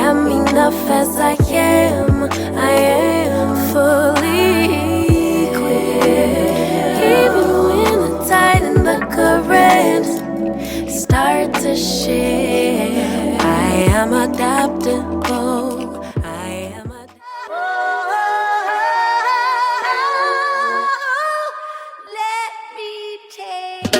am enough as I am. I am fully equipped. Even when the tide and the current start to shift, I am adaptable. I am let me take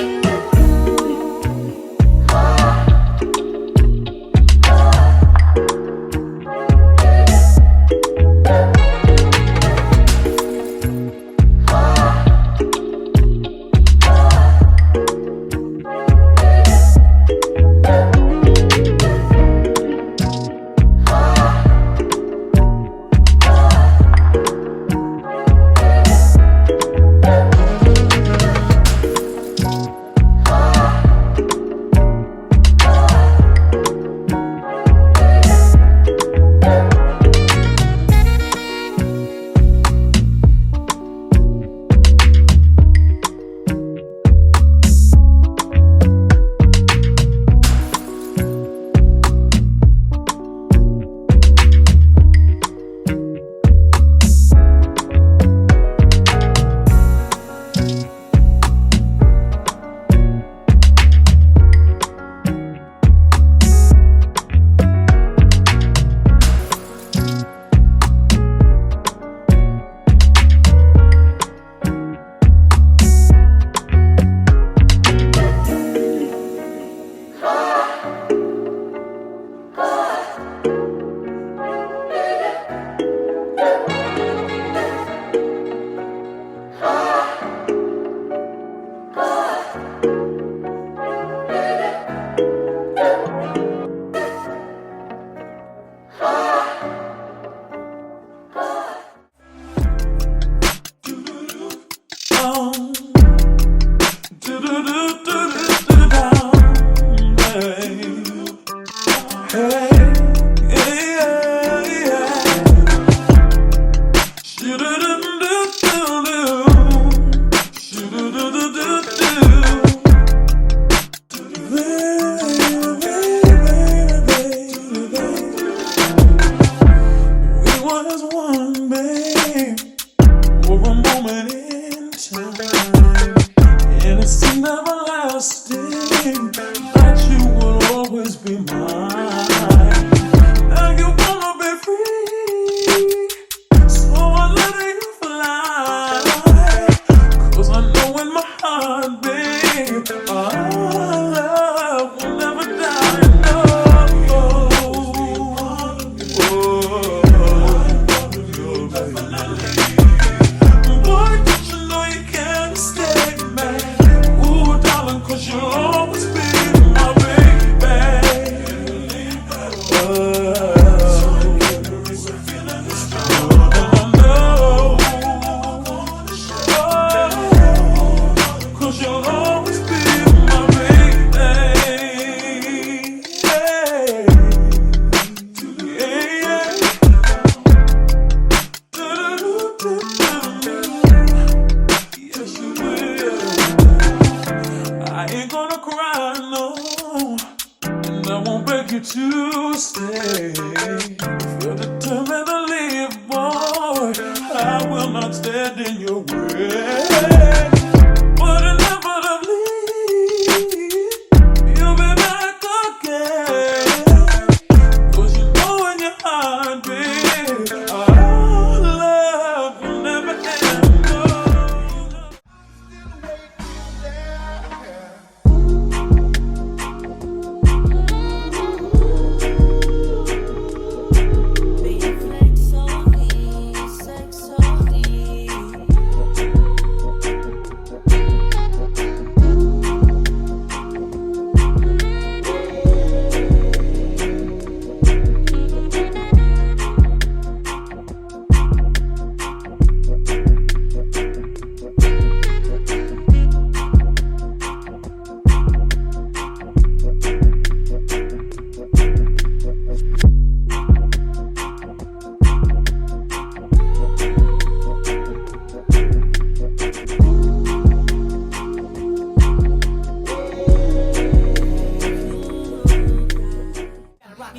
you.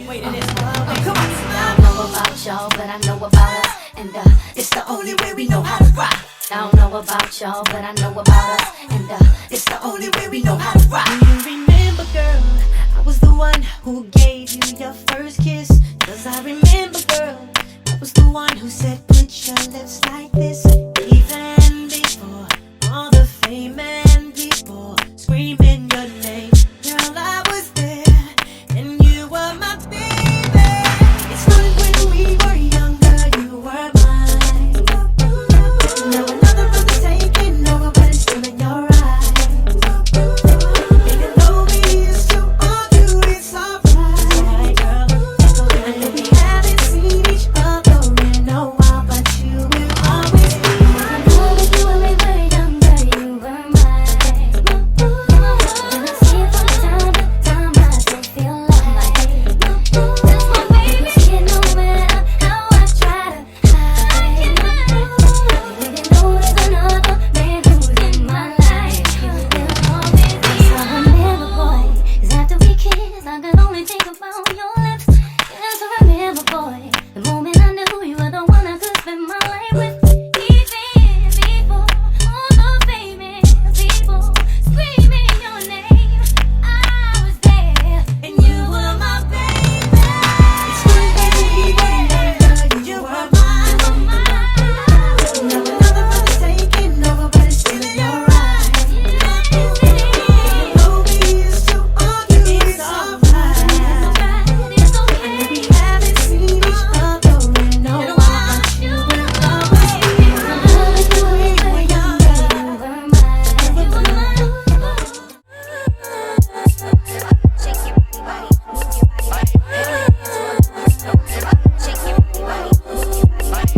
Wait, it is. Come on. about y'all, but I know about us. And it's the only way we know how to rock. I don't know about y'all, but I know about us. And it's the only way we know how to rock. Do you remember, girl, I was the one who gave you your first kiss? 'Cause I remember, girl, I was the one who said put your lips like this. Even before all the fame and people screaming your name, girl, I was there and you were my baby. It started when we were younger, you were mine. Now another brother's taking over, but it's still in your eyes. Even though we used to argue, it's alright, girl. I know we haven't seen each other in a while, but you will always be mine. I know that you when we were younger, you were mine. And I see it from time to time, I don't feel like that's my baby. You no matter how I try to hide. Even though there's another man who's in my life, you will always be mine. So I remember, boy, 'cause after we kissed, I could only think about your lips. Yes, I remember, boy, the moment I knew you were the one I could spend my life with. Even before all the famous people screaming your name, I was there And you were my baby. It's when we were younger, you were mine. Now another brother's taking over, but it's still in your eyes. Even though we used to argue, it's alright. I know we haven't seen each other in a while, but you will always be mine. When we were younger, you were mine. Shake your body, move your body, shake your body, move your body,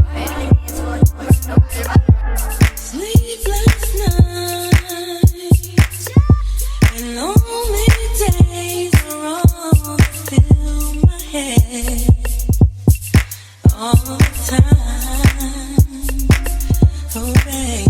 Sleepless nights and lonely days are all that fill my head all the time. Oh, baby.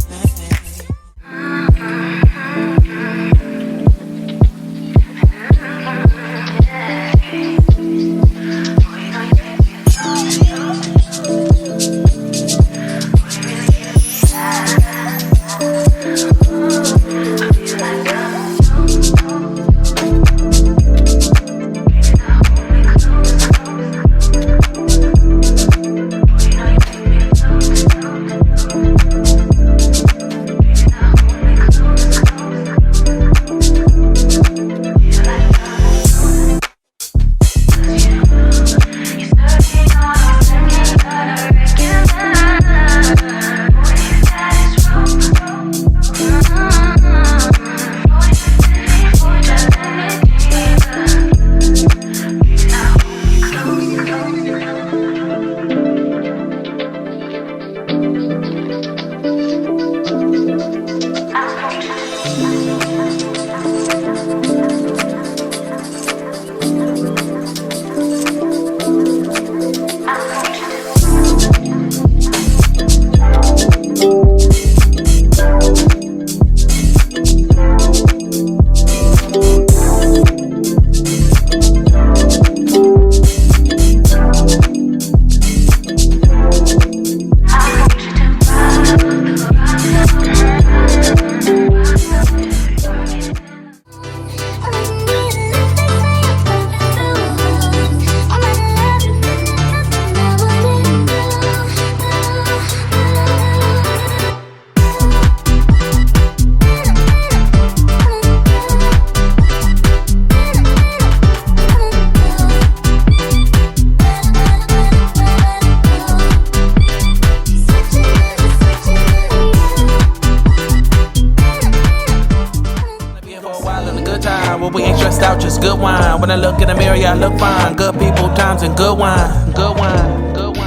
Well, we ain't stressed out, just good wine. When I look in the mirror, yeah, I look fine. Good people, times, and good wine. Good wine, good wine.